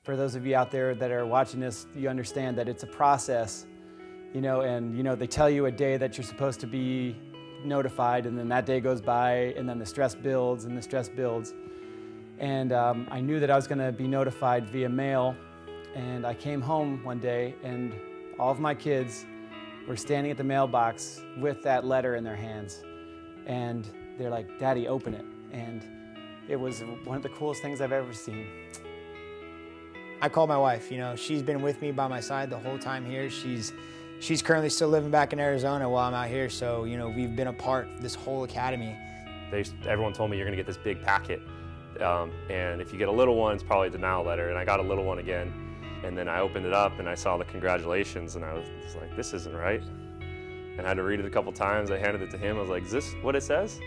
For those of you out there that are watching this, you understand that it's a process, and they tell you a day that you're supposed to be notified, and then that day goes by, and then the stress builds and the stress builds. And I knew that I was going to be notified via mail, and I came home one day, and all of my kids were standing at the mailbox with that letter in their hands, and they're like, "Daddy, open it." And it was one of the coolest things I've ever seen. I called my wife. She's been with me by my side the whole time here. She's currently still living back in Arizona while I'm out here, so we've been a part of this whole academy. Everyone told me you're gonna get this big packet, and if you get a little one, it's probably a denial letter, and I got a little one again, and then I opened it up and I saw the congratulations, and I was like, this isn't right, and I had to read it a couple times. I handed it to him. I was like, is this what it says?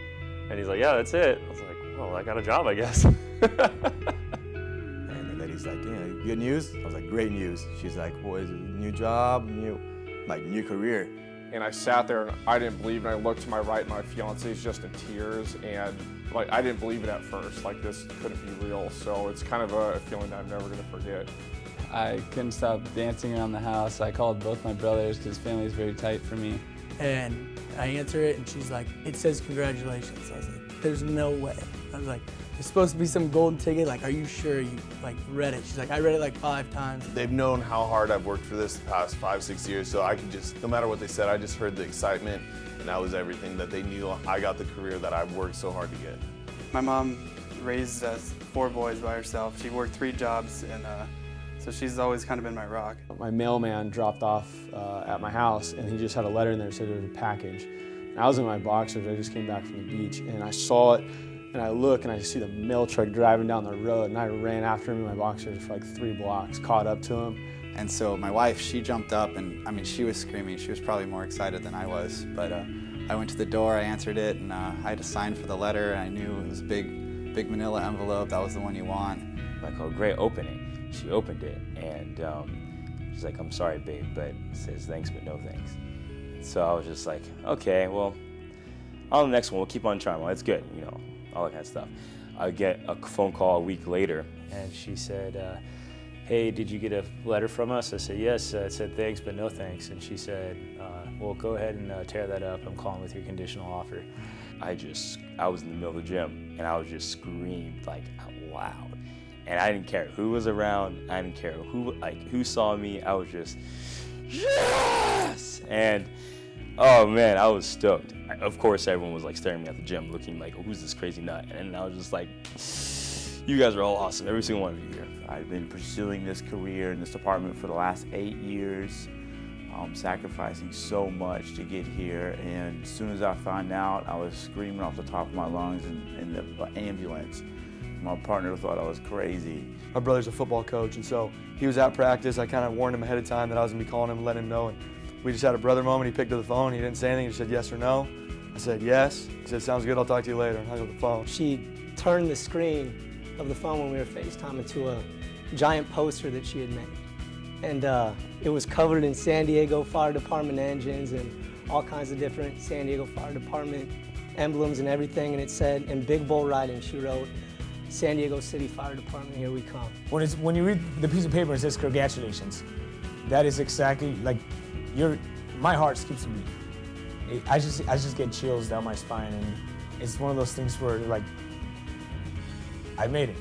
And he's like, yeah, that's it. I was like, well, I got a job, I guess. And the lady's like, good news? I was like, great news. She's like, what is it, new job, new career? And I sat there and I didn't believe it. I looked to my right and my fiance's just in tears, and I didn't believe it at first. This couldn't be real. So it's kind of a feeling that I'm never gonna forget. I couldn't stop dancing around the house. I called both my brothers because family is very tight for me. And I answer it, and she's like, "It says congratulations." I was like, "There's no way." I was like, "There's supposed to be some golden ticket. Are you sure you read it?" She's like, "I read it 5 times." They've known how hard I've worked for this the past 5-6 years, so I could just, no matter what they said, I just heard the excitement, and that was everything, that they knew I got the career that I've worked so hard to get. My mom raised us 4 boys by herself. She worked 3 jobs, and so she's always kind of been my rock. My mailman dropped off at my house, and he just had a letter in there that said it was a package. And I was in my boxers. I just came back from the beach, and I saw it, and I look, and I see the mail truck driving down the road, and I ran after him in my boxers for 3 blocks, caught up to him. And so my wife, she jumped up, and she was screaming. She was probably more excited than I was. But I went to the door, I answered it, and I had to sign for the letter, and I knew it was a big manila envelope. That was the one you want. Like, oh, great, open it. She opened it, and she's like, "I'm sorry, babe," but it says thanks, but no thanks. So I was just like, okay, well, on the next one, we'll keep on trying. Well, it's good, all that kind of stuff. I get a phone call a week later, and she said, "Hey, did you get a letter from us?" I said, "Yes." It said thanks, but no thanks. And she said, "Well, go ahead and tear that up. I'm calling with your conditional offer." I was in the middle of the gym, and I was just screamed out loud. And I didn't care who was around. I didn't care who saw me. I was just, yes! And oh man, I was stoked. Of course, everyone was staring at me at the gym, looking like, who's this crazy nut? And I was just like, you guys are all awesome, every single one of you here. I've been pursuing this career in this department for the last 8 years, sacrificing so much to get here. And as soon as I found out, I was screaming off the top of my lungs in the ambulance. My partner thought I was crazy. My brother's a football coach, and so he was at practice. I kind of warned him ahead of time that I was going to be calling him and letting him know. And we just had a brother moment. He picked up the phone. He didn't say anything. He said yes or no. I said yes. He said, "Sounds good. I'll talk to you later," and hung up the phone. She turned the screen of the phone when we were FaceTiming to a giant poster that she had made. And it was covered in San Diego Fire Department engines and all kinds of different San Diego Fire Department emblems and everything. And it said, in big bold writing, she wrote, "San Diego City Fire Department, here we come." When you read the piece of paper, it says congratulations. That is exactly my heart skips a beat. I just get chills down my spine, and it's one of those things where I made it.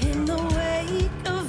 In the wake of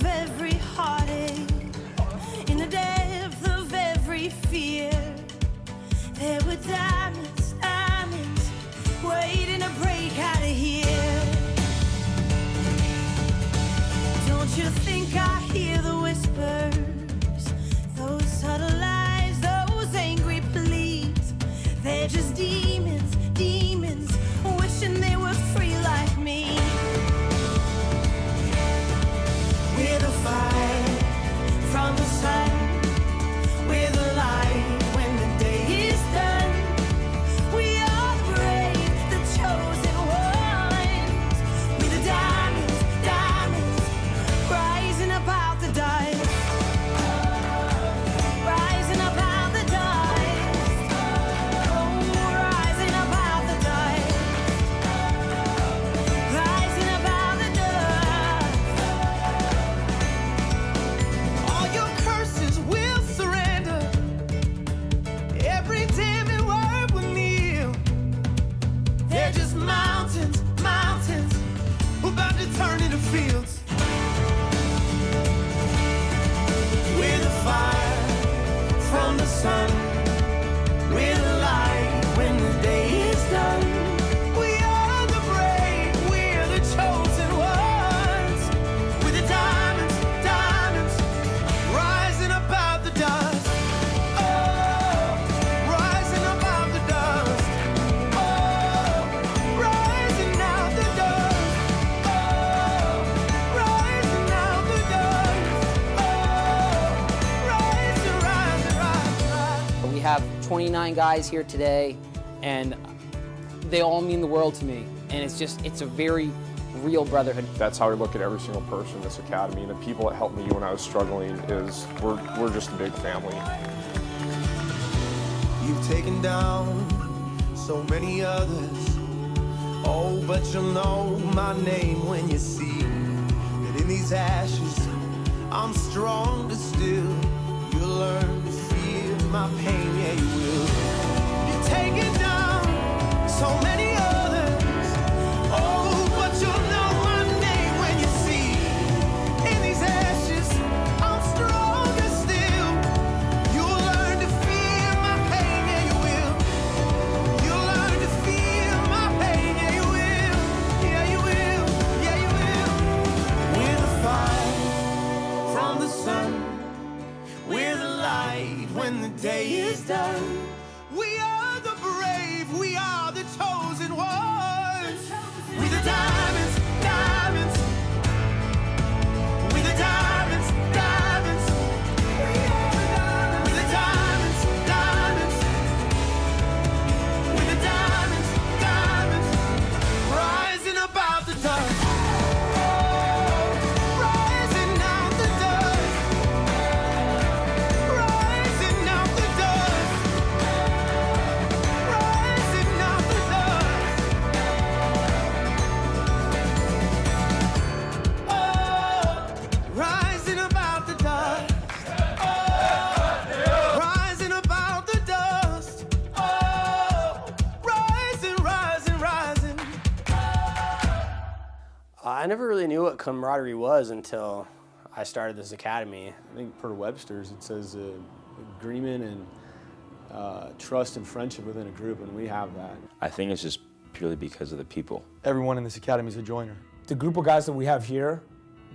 29 guys here today, and they all mean the world to me. And it's a very real brotherhood. That's how I look at every single person in this academy, and the people that helped me when I was struggling is we're just a big family. You've taken down so many others. Oh, but you'll know my name when you see that in these ashes I'm stronger still. You'll learn to feel my pain, yeah you will. You've taken down so many others. Oh, but you'll know my name when you see in these ashes I'm stronger still. You'll learn to feel my pain, yeah you will. You'll learn to feel my pain, yeah you will. Yeah you will, yeah you will. We're the fire from the sun. We're the light when the day is done. We are the brave, we are the chosen ones. We're the diamonds, diamonds. We're the diamonds, diamonds. We're the diamonds, diamonds. We're the diamonds, diamonds. Rising above the dust. Rising out the dust. Rising out the dust. Rising out the dust. Oh, rising about the dust. Oh, rising about the dust. Oh, rising, rising, rising. I never really knew what camaraderie was until I started this academy. I think per Webster's it says agreement and trust and friendship within a group, and we have that. I think it's just purely because of the people. Everyone in this academy is a joiner. The group of guys that we have here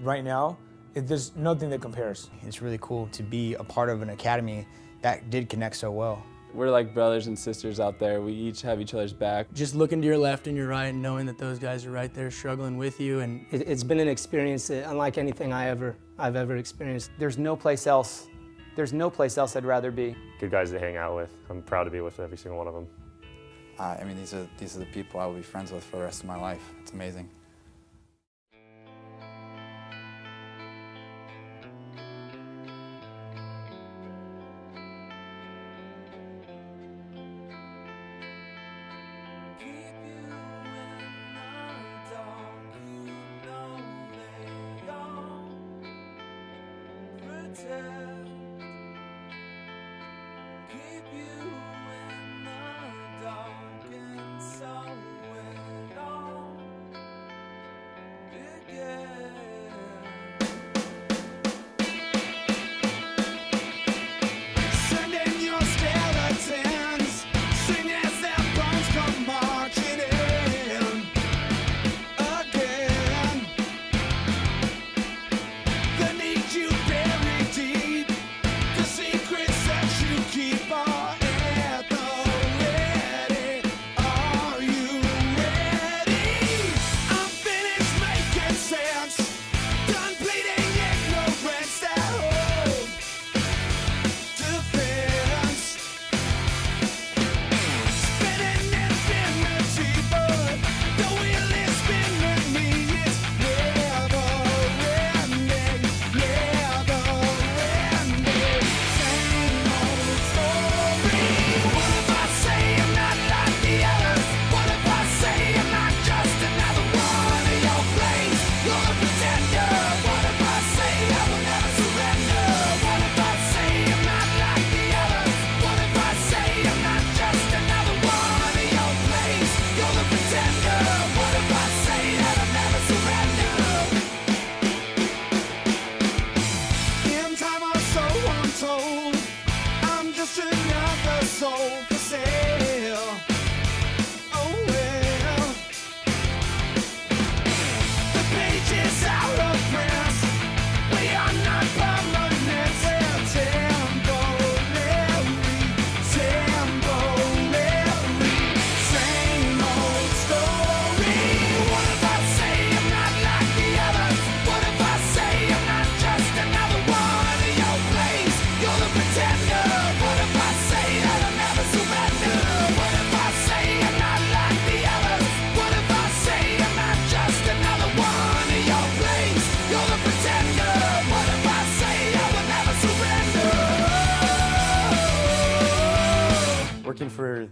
right now, there's nothing that compares. It's really cool to be a part of an academy that did connect so well. We're like brothers and sisters out there. We each have each other's back. Just looking to your left and your right and knowing that those guys are right there struggling with you. And It's been an experience that unlike anything I've ever experienced. There's no place else I'd rather be. Good guys to hang out with. I'm proud to be with every single one of them. I mean, these are the people I will be friends with for the rest of my life. It's amazing. for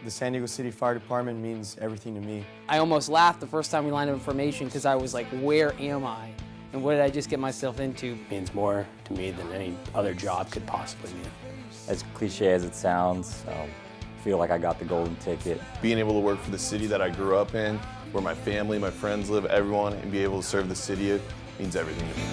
the San Diego City Fire Department means everything to me. I almost laughed the first time we lined up information because I was like, where am I? And what did I just get myself into? It means more to me than any other job could possibly mean. As cliche as it sounds, I feel like I got the golden ticket. Being able to work for the city that I grew up in, where my family, my friends live, everyone, and be able to serve the city means everything to me.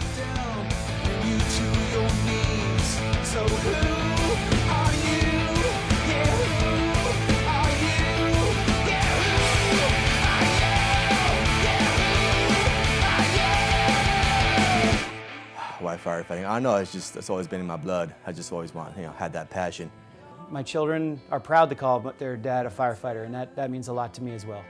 Why firefighting? I don't know, it's always been in my blood. I just always had that passion. My children are proud to call their dad a firefighter, and that means a lot to me as well.